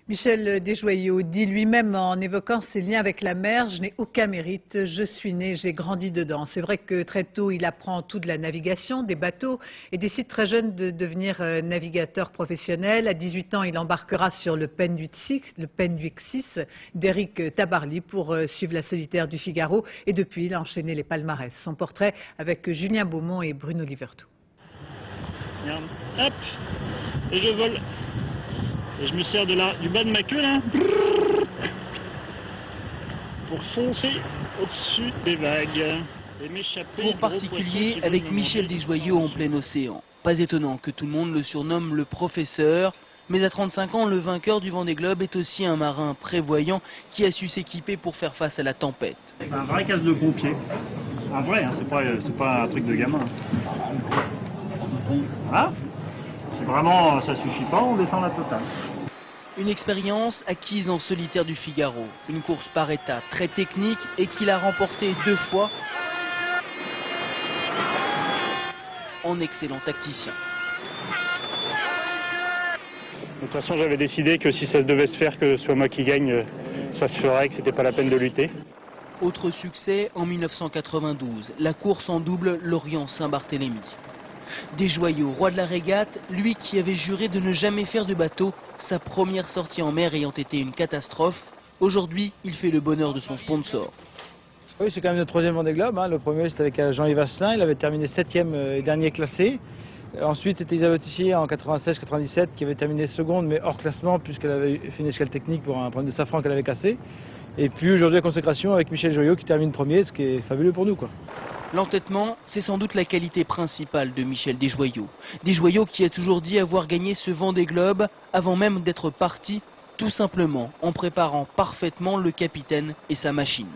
Michel Desjoyaux dit lui-même en évoquant ses liens avec la mer: je n'ai aucun mérite, je suis né, j'ai grandi dedans. C'est vrai que très tôt, il apprend tout de la navigation, des bateaux, et décide très jeune de devenir navigateur professionnel. À 18 ans, il embarquera sur le Penduic 6 d'Éric Tabarly pour suivre la solitaire du Figaro. Et depuis, il a enchaîné les palmarès. Son portrait avec Julien Beaumont et Bruno Livertou. Hop, et je vole. Et je me sers du bas de ma queue là pour foncer au-dessus des vagues et m'échapper. Pour particulier avec Michel Desjoyaux en plein océan. Pas étonnant que tout le monde le surnomme le professeur, mais à 35 ans, le vainqueur du Vendée Globe est aussi un marin prévoyant qui a su s'équiper pour faire face à la tempête. C'est un vrai casse de pompier. Un vrai, hein, c'est pas un truc de gamin. Ah, si vraiment ça suffit pas, on descend la totale. Une expérience acquise en solitaire du Figaro, une course par étapes très technique et qu'il a remportée 2 fois en excellent tacticien. De toute façon, j'avais décidé que si ça devait se faire, que ce soit moi qui gagne, ça se ferait, que c'était pas la peine de lutter. Autre succès en 1992, la course en double Lorient-Saint-Barthélemy. Desjoyaux, roi de la régate, lui qui avait juré de ne jamais faire de bateau, sa première sortie en mer ayant été une catastrophe. Aujourd'hui, il fait le bonheur de son sponsor. Oui, c'est quand même notre 3e Vendée Globe. Le premier, c'était avec Jean-Yves Asselin. Il avait terminé 7e et dernier classé. Ensuite, c'était Isabelle Tissier en 96-97 qui avait terminé seconde, mais hors classement, puisqu'elle avait fait une escale technique pour un problème de safran qu'elle avait cassé. Et puis aujourd'hui, la consécration avec Michel Desjoyaux qui termine premier, ce qui est fabuleux pour nous, quoi. L'entêtement, c'est sans doute la qualité principale de Michel Desjoyaux. Desjoyaux qui a toujours dit avoir gagné ce Vendée Globe avant même d'être parti, tout simplement en préparant parfaitement le capitaine et sa machine.